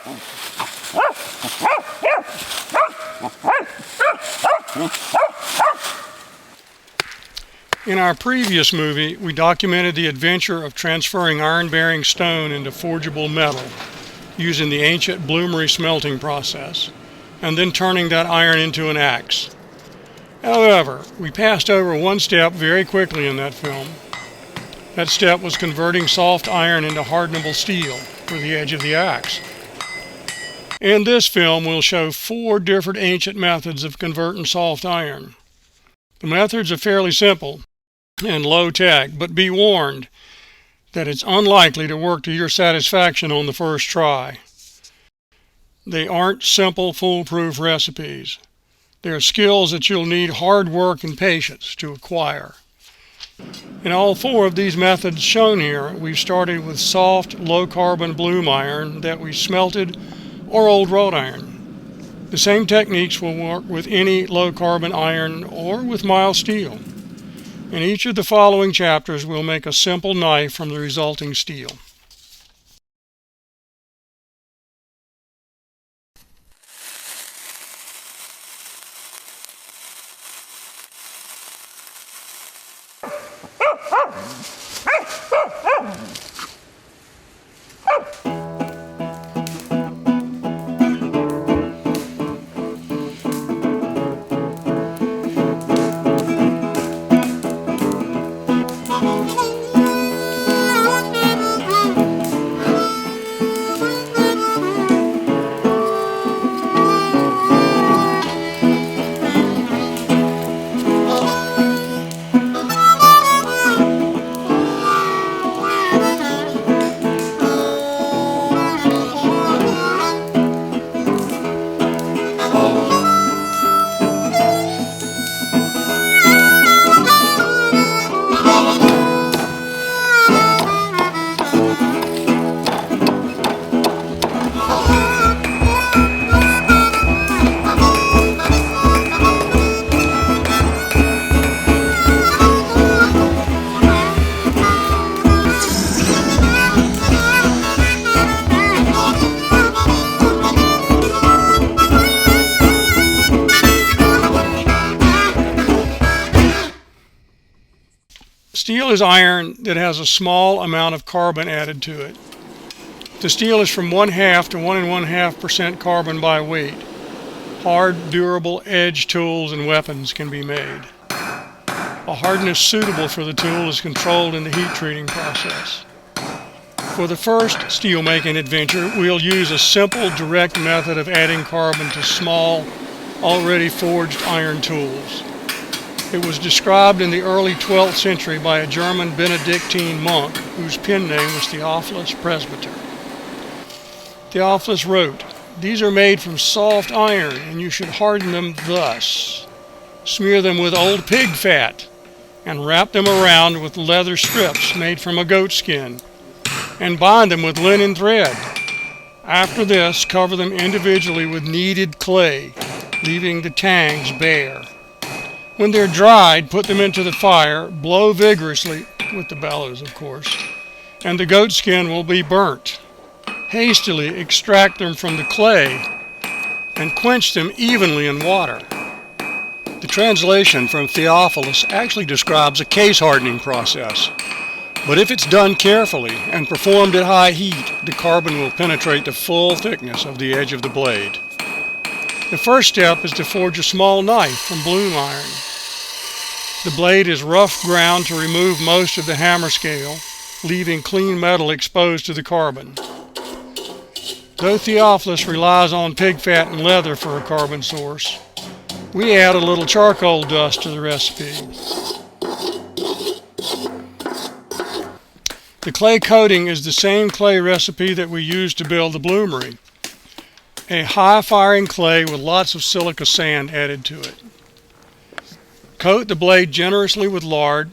In our previous movie, we documented the adventure of transferring iron-bearing stone into forgeable metal using the ancient bloomery smelting process, and then turning that iron into an axe. However, we passed over one step very quickly in that film. That step was converting soft iron into hardenable steel for the edge of the axe. In this film, we'll show 4 different ancient methods of converting soft iron. The methods are fairly simple and low-tech, but be warned that it's unlikely to work to your satisfaction on the first try. They aren't simple, foolproof recipes. They're skills that you'll need hard work and patience to acquire. In all 4 of these methods shown here, we've started with soft, low-carbon bloom iron that we smelted or old wrought iron. The same techniques will work with any low-carbon iron or with mild steel. In each of the following chapters, we'll make a simple knife from the resulting steel. Steel is iron that has a small amount of carbon added to it. The steel is from 1/2 to 1 1/2% carbon by weight. Hard, durable edge tools and weapons can be made. A hardness suitable for the tool is controlled in the heat treating process. For the first steel making adventure, we'll use a simple, direct method of adding carbon to small, already forged iron tools. It was described in the early 12th century by a German Benedictine monk whose pen name was Theophilus Presbyter. Theophilus wrote, "These are made from soft iron, and you should harden them thus. Smear them with old pig fat, and wrap them around with leather strips made from a goat skin, and bind them with linen thread. After this, cover them individually with kneaded clay, leaving the tangs bare. When they're dried, put them into the fire, blow vigorously, with the bellows of course, and the goat skin will be burnt. Hastily extract them from the clay and quench them evenly in water." The translation from Theophilus actually describes a case hardening process, but if it's done carefully and performed at high heat, the carbon will penetrate the full thickness of the edge of the blade. The first step is to forge a small knife from bloom iron. The blade is rough ground to remove most of the hammer scale, leaving clean metal exposed to the carbon. Though Theophilus relies on pig fat and leather for a carbon source, we add a little charcoal dust to the recipe. The clay coating is the same clay recipe that we used to build the bloomery. A high-firing clay with lots of silica sand added to it. Coat the blade generously with lard.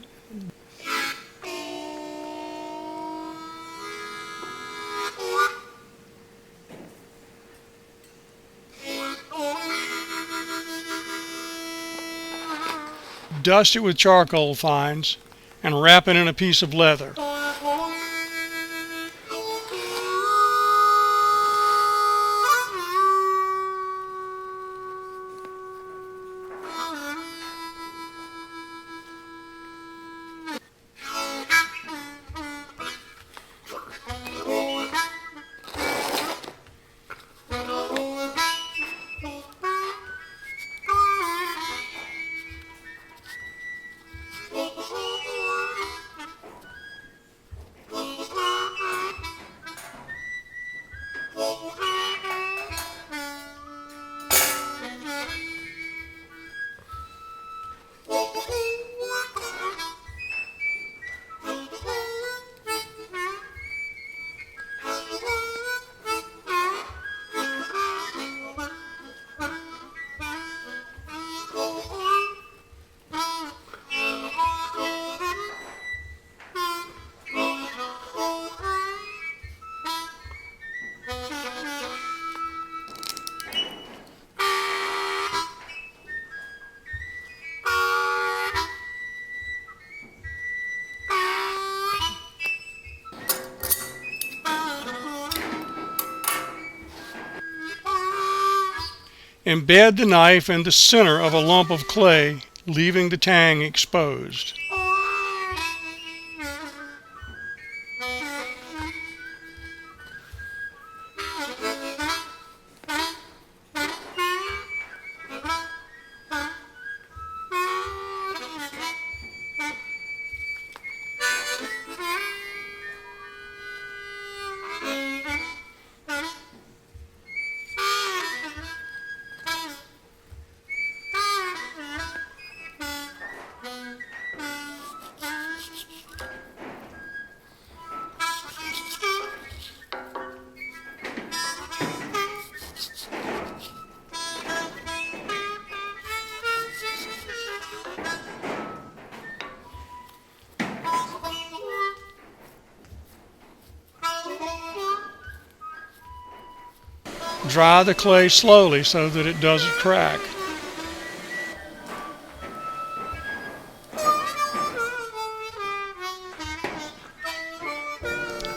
Dust it with charcoal fines and wrap it in a piece of leather. Embed the knife in the center of a lump of clay, leaving the tang exposed. Dry the clay slowly so that it doesn't crack.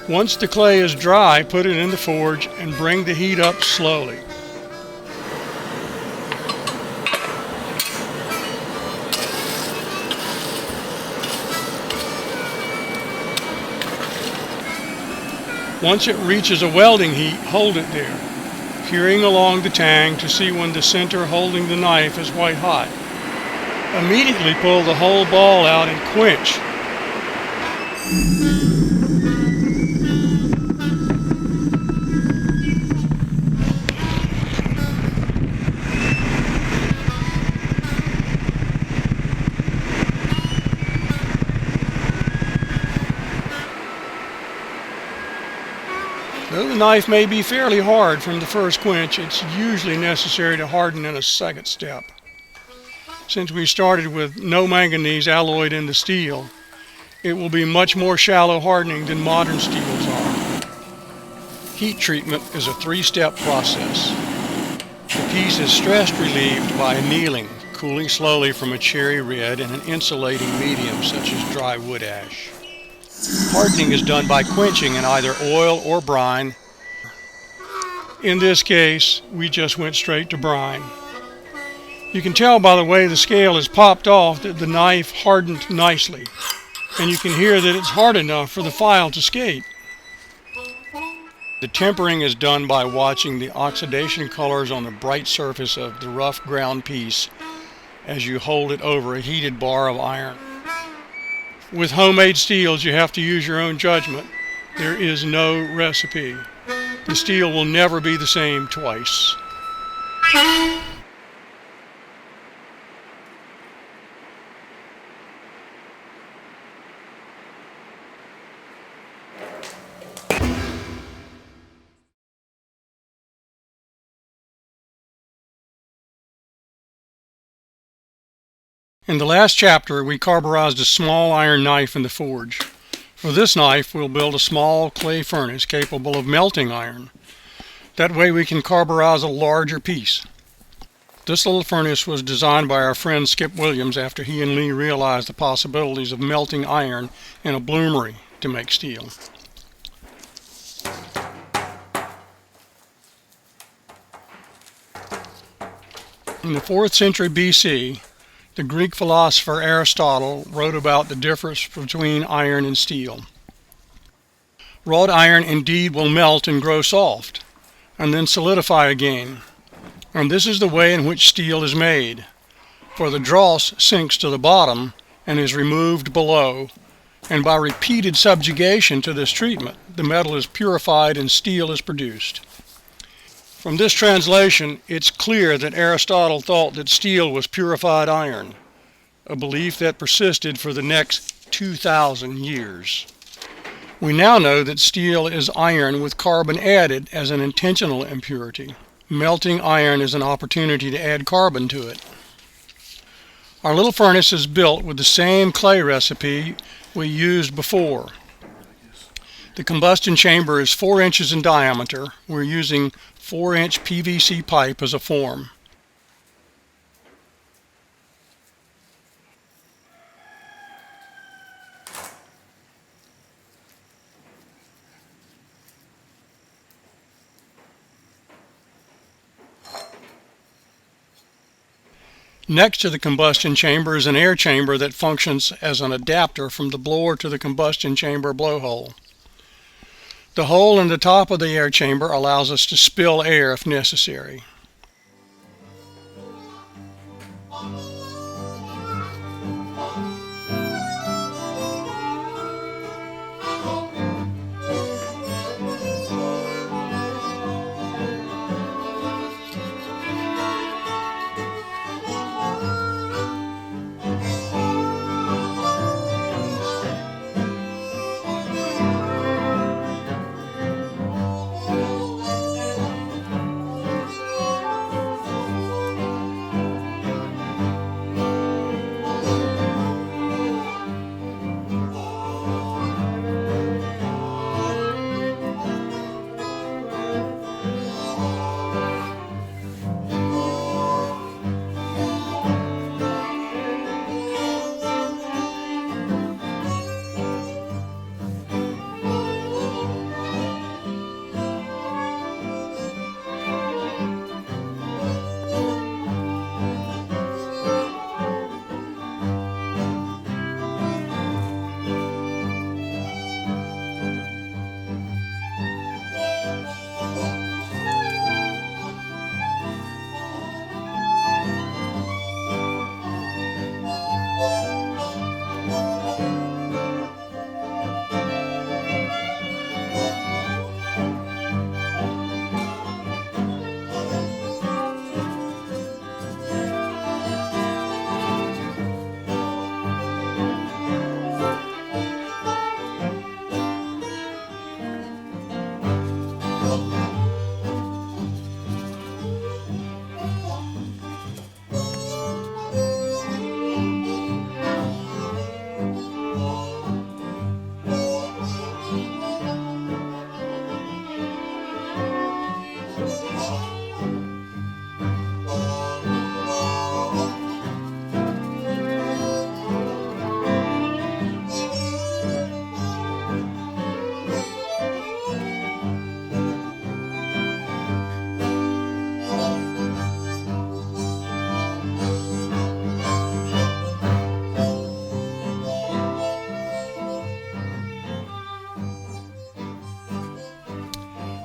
Once the clay is dry, put it in the forge and bring the heat up slowly. Once it reaches a welding heat, hold it there, peering along the tang to see when the center holding the knife is white hot. Immediately pull the whole ball out and quench. Though the knife may be fairly hard from the first quench, it's usually necessary to harden in a second step. Since we started with no manganese alloyed in the steel, it will be much more shallow hardening than modern steels are. Heat treatment is a three-step process. The piece is stress relieved by annealing, cooling slowly from a cherry red in an insulating medium such as dry wood ash. Hardening is done by quenching in either oil or brine. In this case, we just went straight to brine. You can tell by the way the scale is popped off that the knife hardened nicely, and you can hear that it's hard enough for the file to skate. The tempering is done by watching the oxidation colors on the bright surface of the rough ground piece as you hold it over a heated bar of iron. With homemade steels, you have to use your own judgment. There is no recipe. The steel will never be the same twice. In the last chapter, we carburized a small iron knife in the forge. For this knife, we'll build a small clay furnace capable of melting iron. That way we can carburize a larger piece. This little furnace was designed by our friend Skip Williams after he and Lee realized the possibilities of melting iron in a bloomery to make steel. In the 4th century BC, the Greek philosopher Aristotle wrote about the difference between iron and steel. Wrought iron indeed will melt and grow soft, and then solidify again. And this is the way in which steel is made. For the dross sinks to the bottom and is removed below, and by repeated subjugation to this treatment, the metal is purified and steel is produced. From this translation, it's clear that Aristotle thought that steel was purified iron, a belief that persisted for the next 2,000 years. We now know that steel is iron with carbon added as an intentional impurity. Melting iron is an opportunity to add carbon to it. Our little furnace is built with the same clay recipe we used before. The combustion chamber is 4 inches in diameter. We're using 4-inch PVC pipe as a form. Next to the combustion chamber is an air chamber that functions as an adapter from the blower to the combustion chamber blowhole. The hole in the top of the air chamber allows us to spill air if necessary.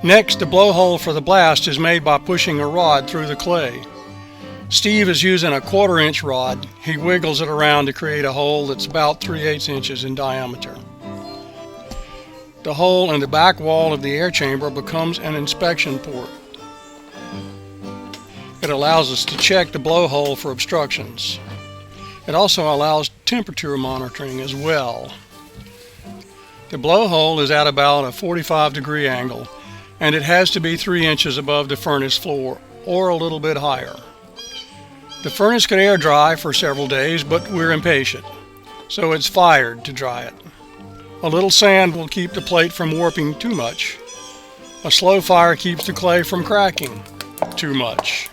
Next, the blowhole for the blast is made by pushing a rod through the clay. Steve is using a 1/4 inch rod. He wiggles it around to create a hole that's about 3/8 inches in diameter. The hole in the back wall of the air chamber becomes an inspection port. It allows us to check the blowhole for obstructions. It also allows temperature monitoring as well. The blowhole is at about a 45-degree angle, and it has to be 3 inches above the furnace floor or a little bit higher. The furnace can air dry for several days, but we're impatient, so it's fired to dry it. A little sand will keep the plate from warping too much. A slow fire keeps the clay from cracking too much.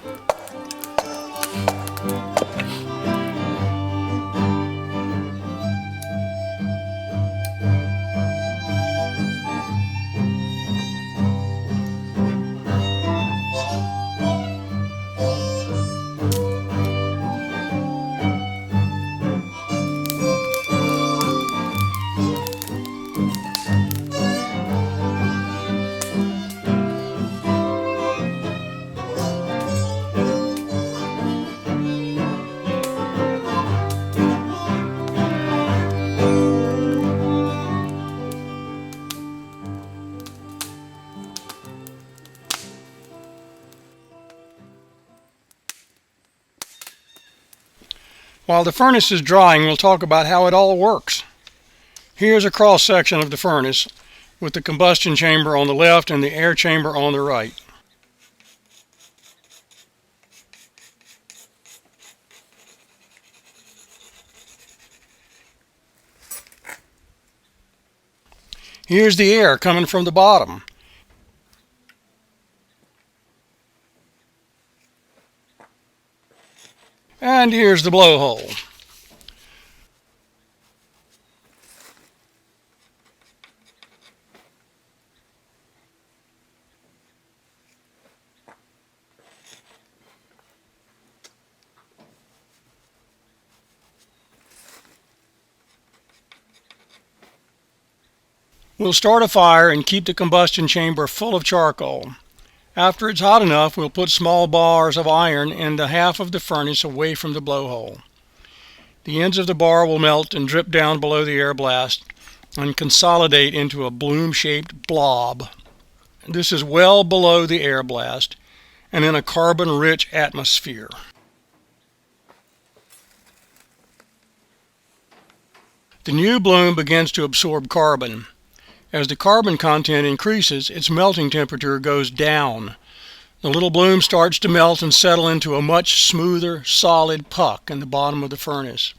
While the furnace is drying, we'll talk about how it all works. Here's a cross section of the furnace with the combustion chamber on the left and the air chamber on the right. Here's the air coming from the bottom. And here's the blowhole. We'll start a fire and keep the combustion chamber full of charcoal. After it's hot enough, we'll put small bars of iron in the half of the furnace away from the blowhole. The ends of the bar will melt and drip down below the air blast and consolidate into a bloom-shaped blob. This is well below the air blast and in a carbon-rich atmosphere. The new bloom begins to absorb carbon. As the carbon content increases, its melting temperature goes down. The little bloom starts to melt and settle into a much smoother, solid puck in the bottom of the furnace.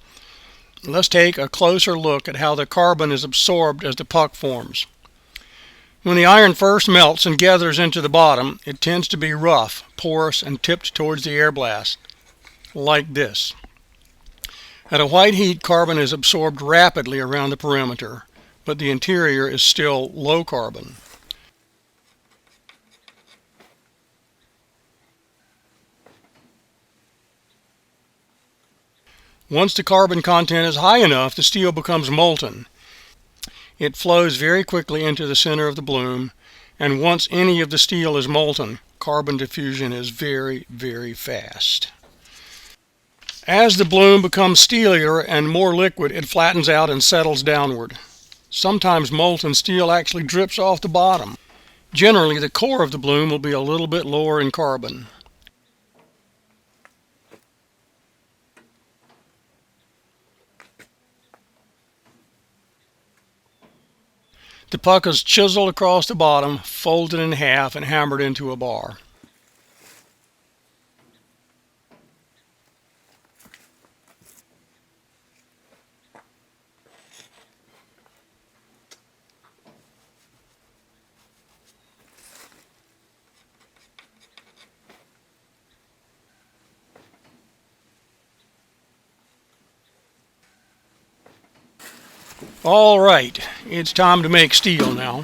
Let's take a closer look at how the carbon is absorbed as the puck forms. When the iron first melts and gathers into the bottom, it tends to be rough, porous, and tipped towards the air blast, like this. At a white heat, carbon is absorbed rapidly around the perimeter, but the interior is still low carbon. Once the carbon content is high enough, the steel becomes molten. It flows very quickly into the center of the bloom, and once any of the steel is molten, carbon diffusion is very, very fast. As the bloom becomes steelier and more liquid, it flattens out and settles downward. Sometimes molten steel actually drips off the bottom. Generally, the core of the bloom will be a little bit lower in carbon. The puck is chiseled across the bottom, folded in half, and hammered into a bar. All right, it's time to make steel now.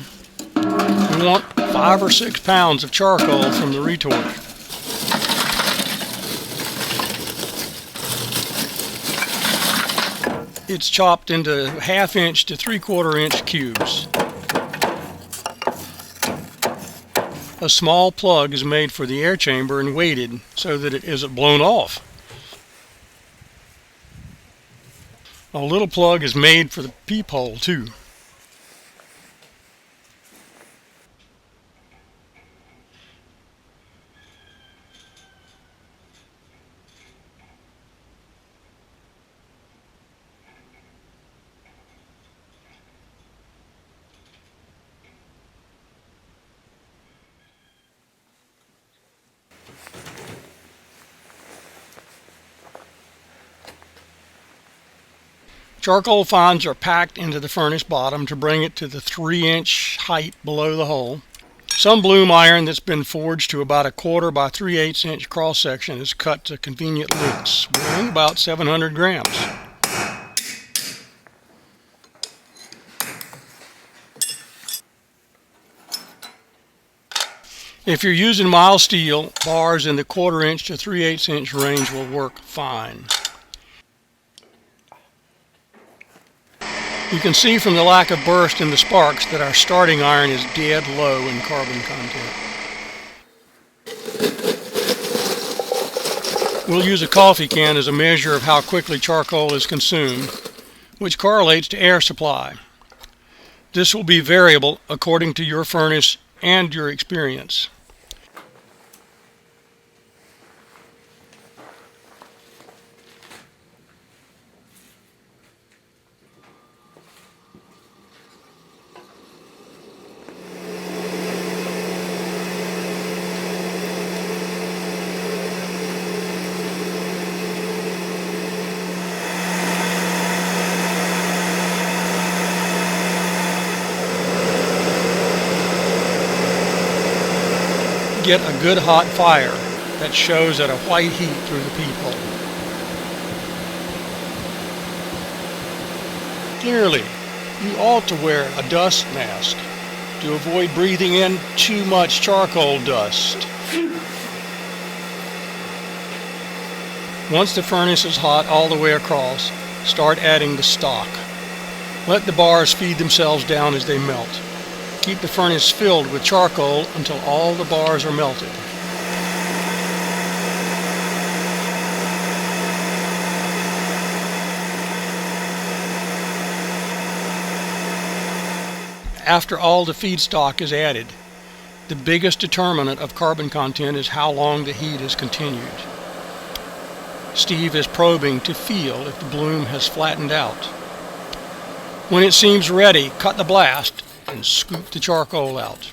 We want 5 or 6 pounds of charcoal from the retort. It's chopped into 1/2 inch to 3/4 inch cubes. A small plug is made for the air chamber and weighted so that it isn't blown off. A little plug is made for the peephole too. Charcoal fines are packed into the furnace bottom to bring it to the 3-inch height below the hole. Some bloom iron that's been forged to about 1/4 by 3/8 inch cross section is cut to convenient lengths, weighing about 700 grams. If you're using mild steel, bars in the 1/4 inch to 3/8 inch range will work fine. You can see from the lack of burst in the sparks that our starting iron is dead low in carbon content. We'll use a coffee can as a measure of how quickly charcoal is consumed, which correlates to air supply. This will be variable according to your furnace and your experience. Get a good hot fire that shows at a white heat through the peephole. Clearly, you ought to wear a dust mask to avoid breathing in too much charcoal dust. Once the furnace is hot all the way across, start adding the stock. Let the bars feed themselves down as they melt. Keep the furnace filled with charcoal until all the bars are melted. After all the feedstock is added, the biggest determinant of carbon content is how long the heat is continued. Steve is probing to feel if the bloom has flattened out. When it seems ready, cut the blast and scoop the charcoal out.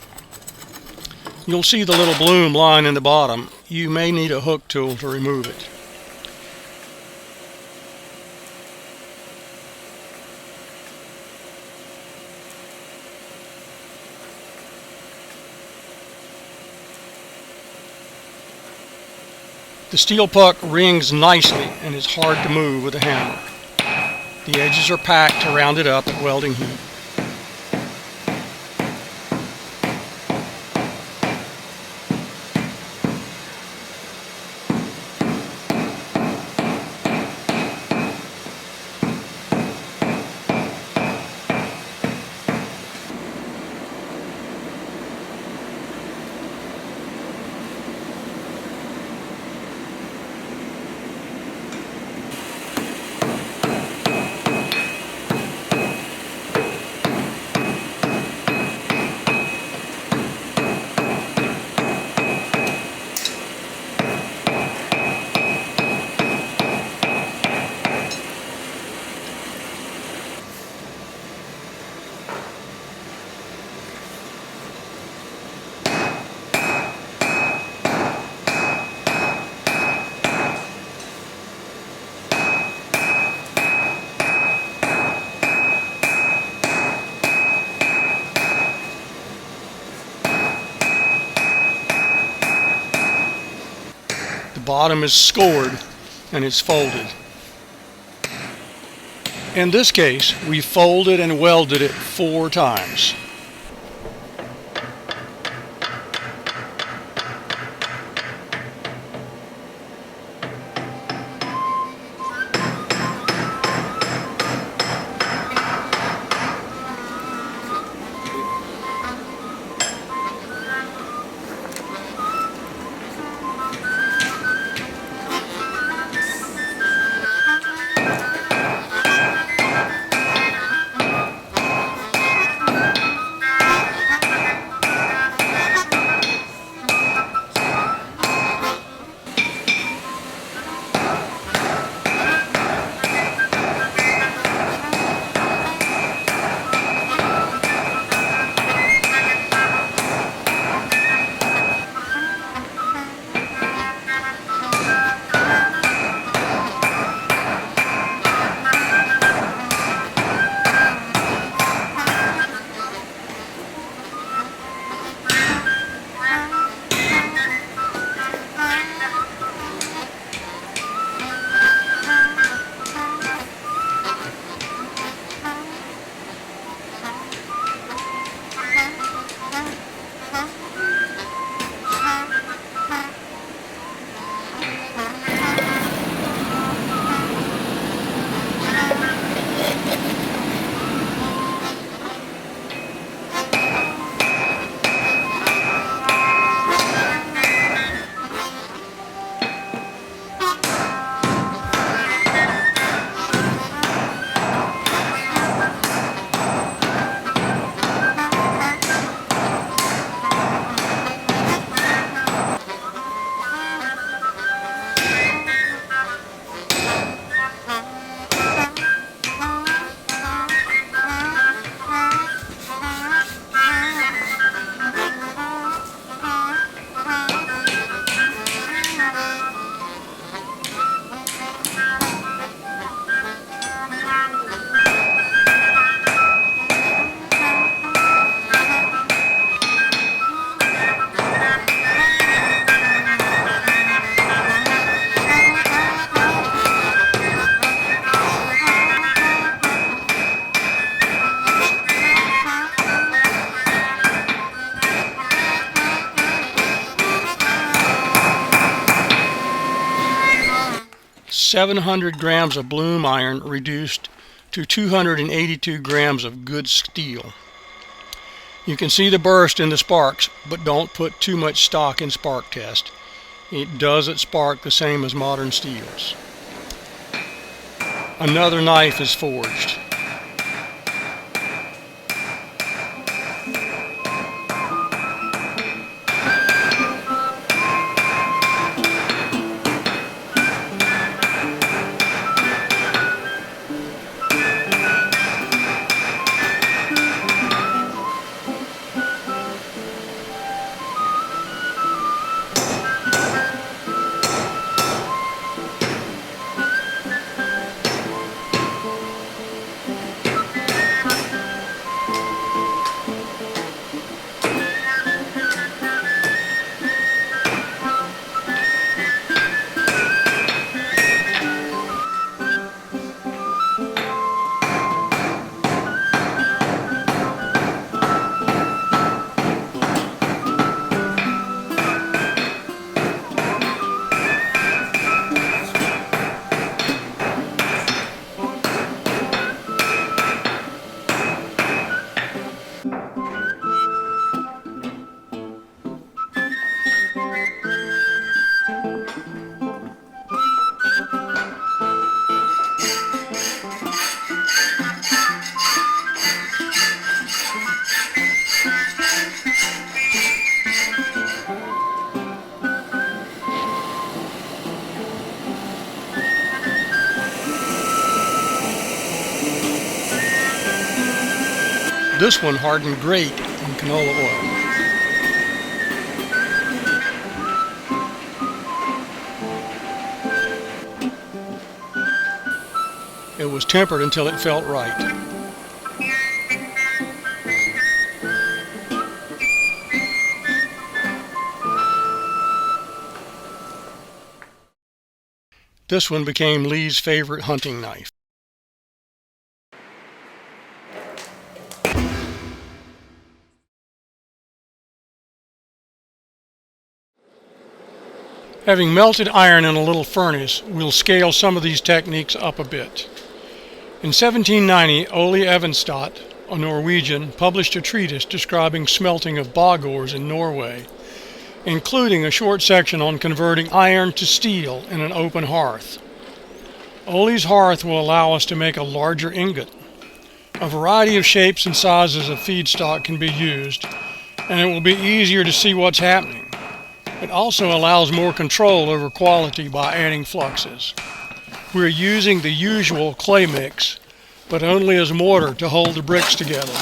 You'll see the little bloom lying in the bottom. You may need a hook tool to remove it. The steel puck rings nicely and is hard to move with a hammer. The edges are packed to round it up at welding heat. The bottom is scored and is folded. In this case, we folded and welded it 4 times. "700 grams of bloom iron reduced to 282 grams of good steel. You can see the burst in the sparks, but don't put too much stock in spark test. It doesn't spark the same as modern steels. Another knife is forged. This one hardened great in canola oil. It was tempered until it felt right. This one became Lee's favorite hunting knife. Having melted iron in a little furnace, we'll scale some of these techniques up a bit. In 1790, Ole Evenstad, a Norwegian, published a treatise describing smelting of bog ores in Norway, including a short section on converting iron to steel in an open hearth. Ole's hearth will allow us to make a larger ingot. A variety of shapes and sizes of feedstock can be used, and it will be easier to see what's happening. It also allows more control over quality by adding fluxes. We're using the usual clay mix, but only as mortar to hold the bricks together.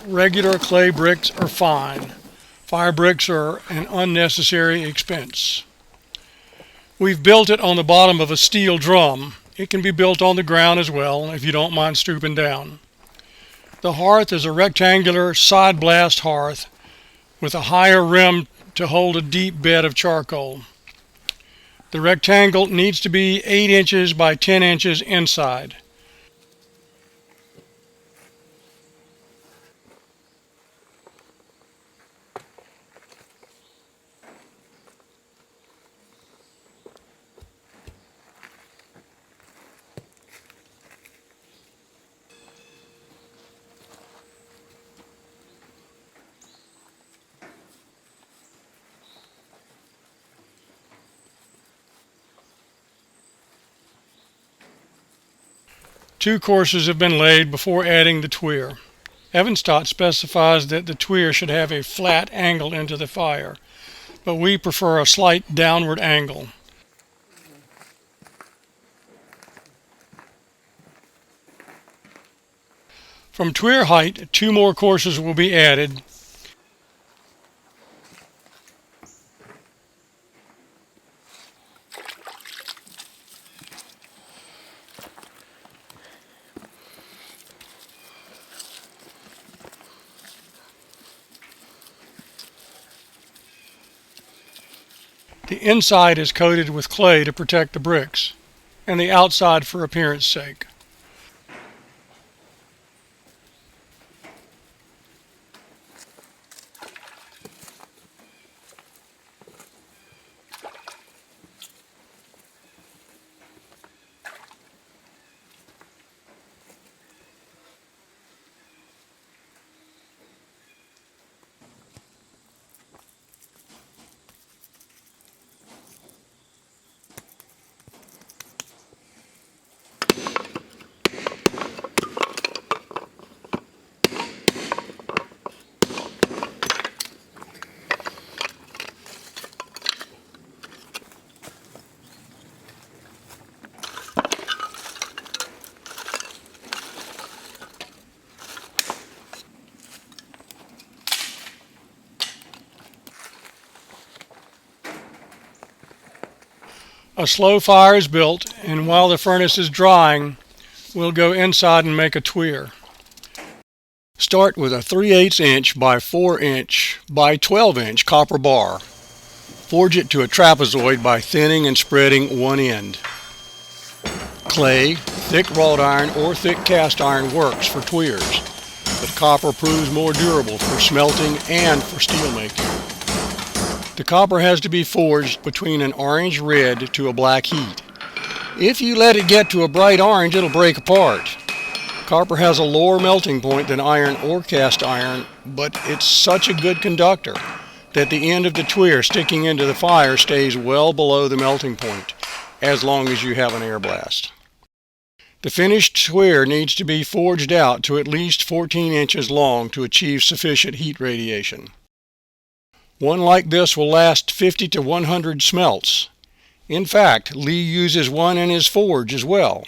Regular clay bricks are fine. Fire bricks are an unnecessary expense. We've built it on the bottom of a steel drum. It can be built on the ground as well if you don't mind stooping down. The hearth is a rectangular side blast hearth with a higher rim to hold a deep bed of charcoal. The rectangle needs to be 8 inches by 10 inches inside. Two courses have been laid before adding the tweer. Evenstad specifies that the tweer should have a flat angle into the fire, but we prefer a slight downward angle. From tweer height, 2 more courses will be added. The inside is coated with clay to protect the bricks, and the outside for appearance sake. A slow fire is built, and while the furnace is drying, we'll go inside and make a tweer. Start with a 3/8 inch by 4 inch by 12 inch copper bar. Forge it to a trapezoid by thinning and spreading one end. Clay, thick wrought iron, or thick cast iron works for tweers, but copper proves more durable for smelting and for steel making. The copper has to be forged between an orange red to a black heat. If you let it get to a bright orange, it'll break apart. Copper has a lower melting point than iron or cast iron, but it's such a good conductor that the end of the tweer sticking into the fire stays well below the melting point, as long as you have an air blast. The finished tweer needs to be forged out to at least 14 inches long to achieve sufficient heat radiation. One like this will last 50 to 100 smelts. In fact, Lee uses one in his forge as well.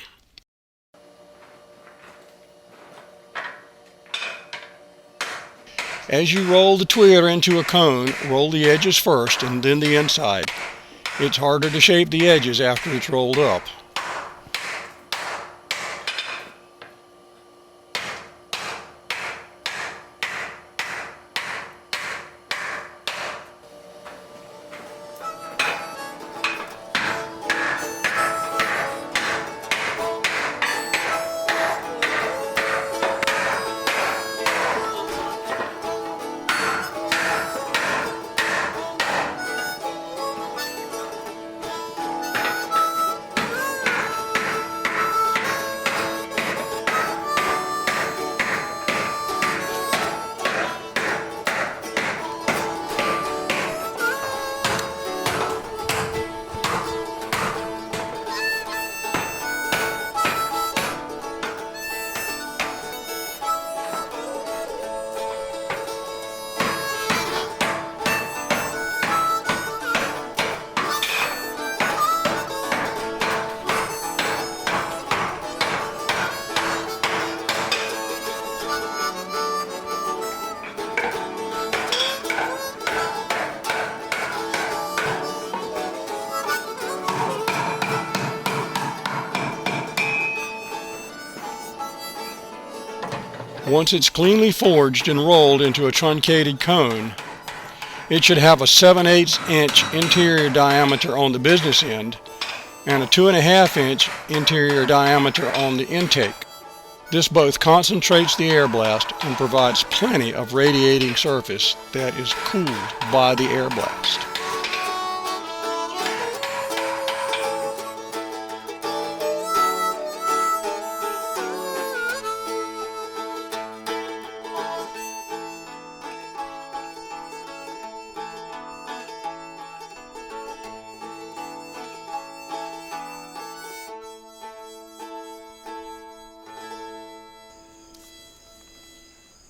As you roll the tweer into a cone, roll the edges first and then the inside. It's harder to shape the edges after it's rolled up. Once it's cleanly forged and rolled into a truncated cone, it should have a 7/8 inch interior diameter on the business end and a 2.5 inch interior diameter on the intake. This both concentrates the air blast and provides plenty of radiating surface that is cooled by the air blast.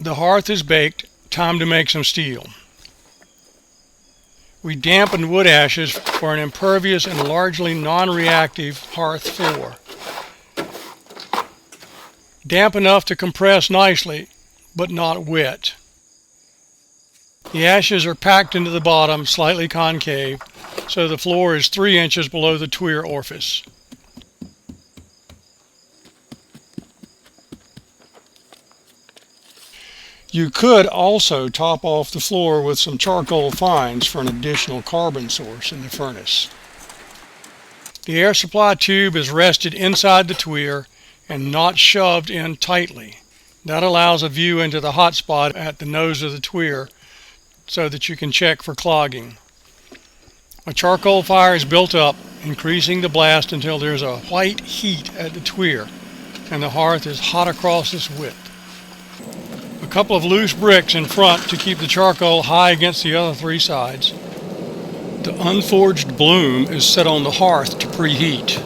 The hearth is baked, time to make some steel. We dampened wood ashes for an impervious and largely non-reactive hearth floor. Damp enough to compress nicely, but not wet. The ashes are packed into the bottom, slightly concave, so the floor is 3 inches below the tweer orifice. You could also top off the floor with some charcoal fines for an additional carbon source in the furnace. The air supply tube is rested inside the tweer and not shoved in tightly. That allows a view into the hot spot at the nose of the tweer so that you can check for clogging. A charcoal fire is built up, increasing the blast until there's a white heat at the tweer and the hearth is hot across its width. A couple of loose bricks in front to keep the charcoal high against the other three sides. The unforged bloom is set on the hearth to preheat.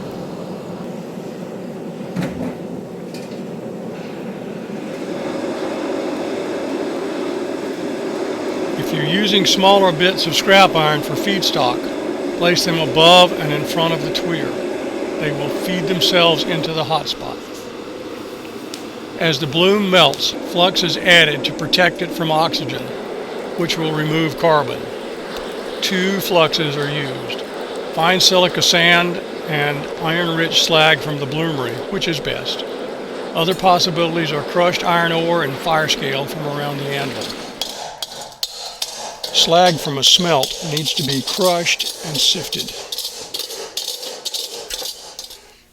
If you're using smaller bits of scrap iron for feedstock, place them above and in front of the tweer. They will feed themselves into the hot spot. As the bloom melts, flux is added to protect it from oxygen, which will remove carbon. 2 fluxes are used. fine silica sand, and iron-rich slag from the bloomery, which is best. Other possibilities are crushed iron ore and fire scale from around the anvil. Slag from a smelt needs to be crushed and sifted.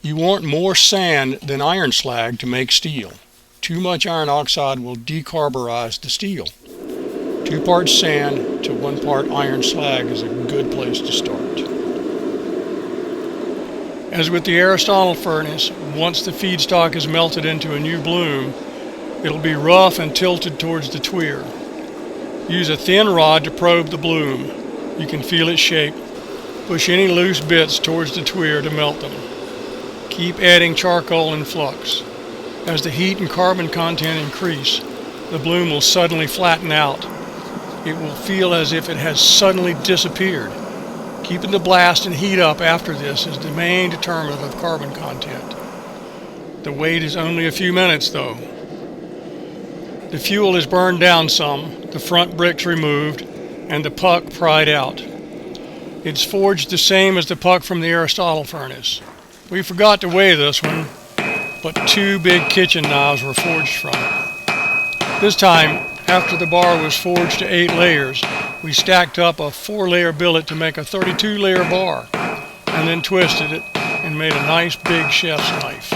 You want more sand than iron slag to make steel. Too much iron oxide will decarburize the steel. 2 parts sand to 1 part iron slag is a good place to start. As with the Aristotle furnace, once the feedstock is melted into a new bloom, it'll be rough and tilted towards the tweer. Use a thin rod to probe the bloom. You can feel its shape. Push any loose bits towards the tweer to melt them. Keep adding charcoal in flux. As the heat and carbon content increase, the bloom will suddenly flatten out. It will feel as if it has suddenly disappeared. Keeping the blast and heat up after this is the main determinant of carbon content. The wait is only a few minutes though. The fuel is burned down some, the front bricks removed, and the puck pried out. It's forged the same as the puck from the Aristotle furnace. We forgot to weigh this one, but 2 big kitchen knives were forged from it. This time, after the bar was forged to 8 layers, we stacked up a 4-layer billet to make a 32-layer bar, and then twisted it and made a nice big chef's knife.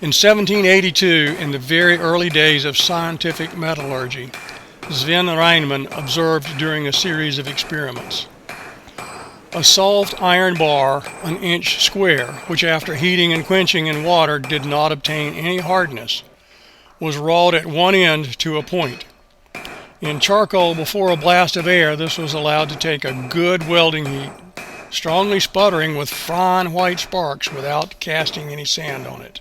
In 1782, in the very early days of scientific metallurgy, Sven Reinmann observed during a series of experiments. A soft iron bar, an inch square, which after heating and quenching in water did not obtain any hardness, was wrought at one end to a point. In charcoal before a blast of air, this was allowed to take a good welding heat, strongly sputtering with fine white sparks without casting any sand on it.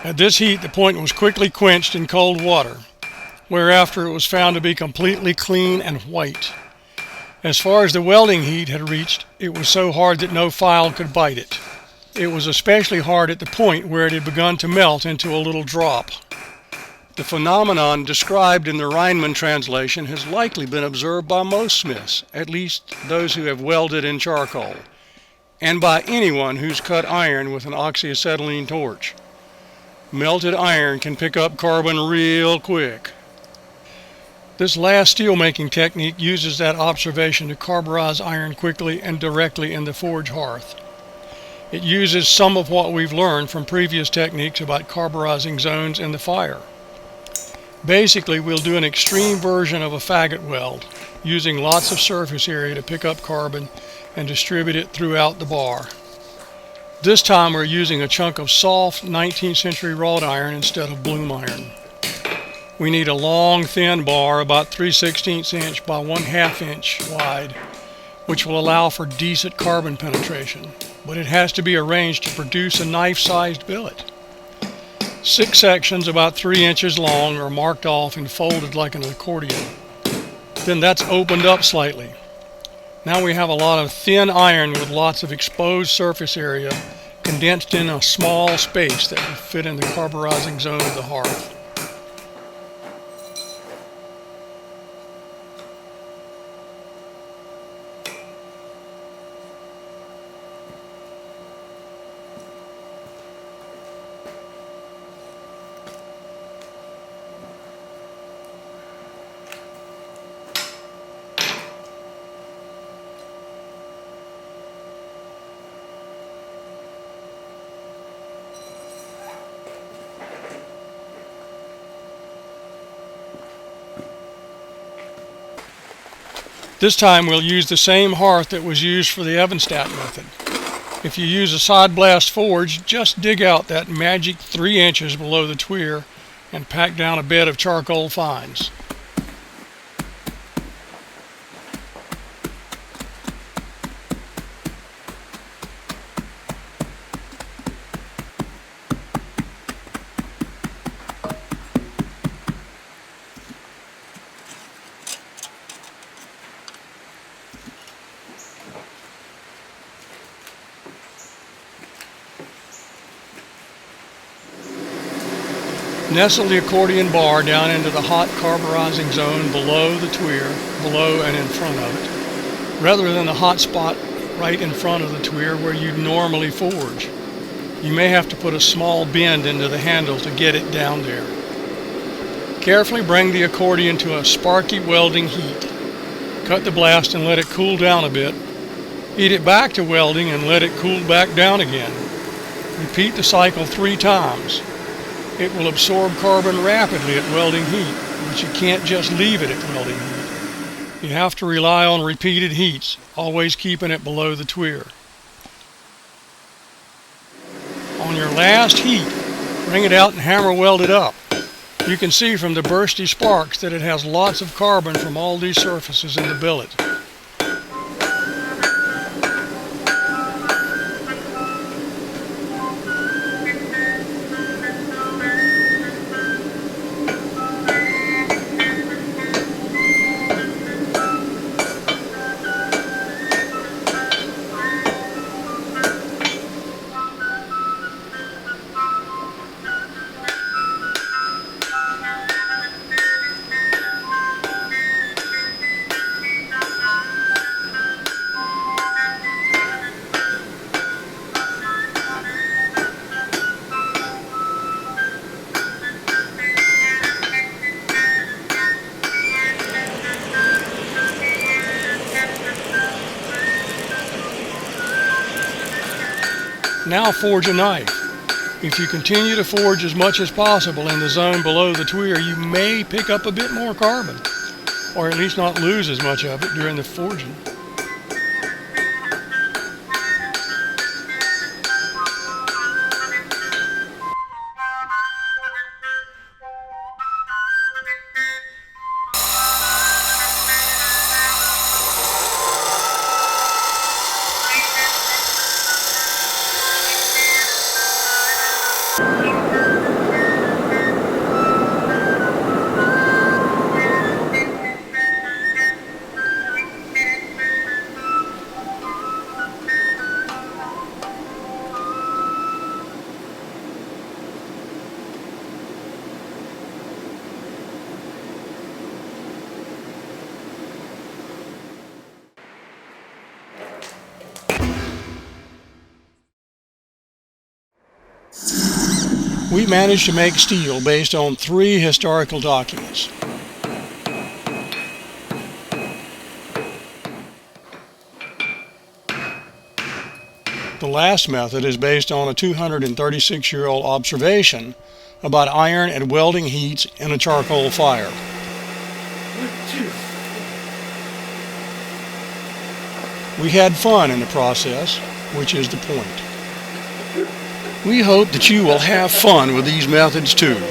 At this heat, the point was quickly quenched in cold water, whereafter it was found to be completely clean and white. As far as the welding heat had reached, it was so hard that no file could bite it. It was especially hard at the point where it had begun to melt into a little drop. The phenomenon described in the Reinmann translation has likely been observed by most smiths, at least those who have welded in charcoal, and by anyone who's cut iron with an oxyacetylene torch. Melted iron can pick up carbon real quick. This last steelmaking technique uses that observation to carburize iron quickly and directly in the forge hearth. It uses some of what we've learned from previous techniques about carburizing zones in the fire. Basically, we'll do an extreme version of a faggot weld, using lots of surface area to pick up carbon and distribute it throughout the bar. This time we're using a chunk of soft 19th century wrought iron instead of bloom iron. We need a long, thin bar about 3/16 inch by 1/2 inch wide, which will allow for decent carbon penetration, but it has to be arranged to produce a knife-sized billet. 6 sections about 3 inches long are marked off and folded like an accordion. Then that's opened up slightly. Now we have a lot of thin iron with lots of exposed surface area condensed in a small space that will fit in the carburizing zone of the hearth. This time we'll use the same hearth that was used for the Evenstadt method. If you use a side blast forge, just dig out that magic 3 inches below the tweer and pack down a bed of charcoal fines. Nestle the accordion bar down into the hot carburizing zone below the tweer, below and in front of it, rather than the hot spot right in front of the tweer where you'd normally forge. You may have to put a small bend into the handle to get it down there. Carefully bring the accordion to a sparky welding heat. Cut the blast and let it cool down a bit. Heat it back to welding and let it cool back down again. Repeat the cycle 3 times. It will absorb carbon rapidly at welding heat, but you can't just leave it at welding heat. You have to rely on repeated heats, always keeping it below the tweer. On your last heat, bring it out and hammer weld it up. You can see from the bursty sparks that it has lots of carbon from all these surfaces in the billet. Now forge a knife. If you continue to forge as much as possible in the zone below the tweer, you may pick up a bit more carbon, or at least not lose as much of it during the forging. We managed to make steel based on 3 historical documents. The last method is based on a 236-year-old observation about iron at welding heats in a charcoal fire. We had fun in the process, which is the point. We hope that you will have fun with these methods too.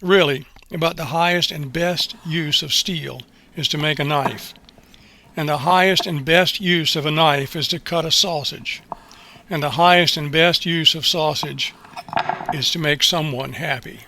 Really, about the highest and best use of steel is to make a knife. And the highest and best use of a knife is to cut a sausage. And the highest and best use of sausage is to make someone happy.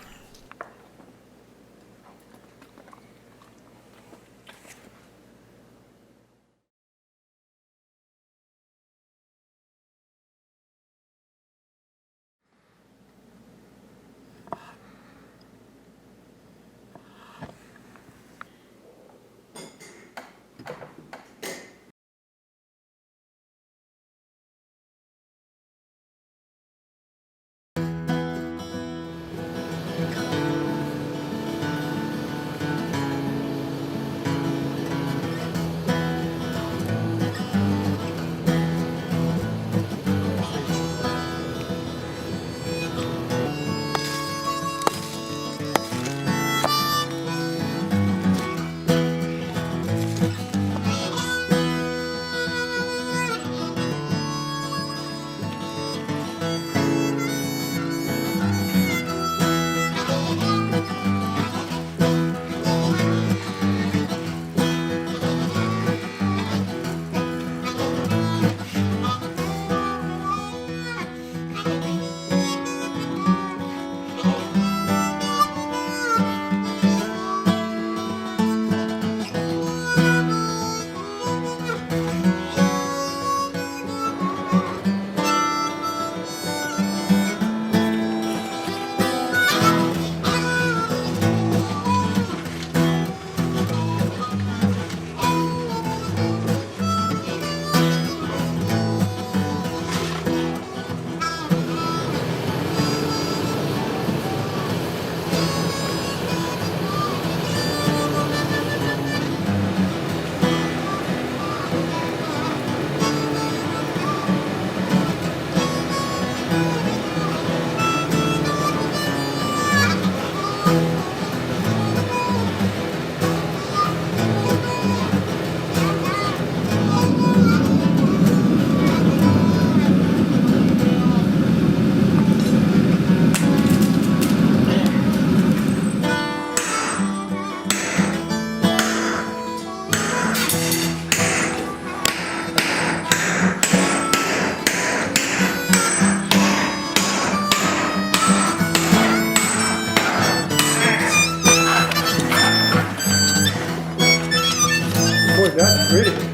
Boy, that's pretty.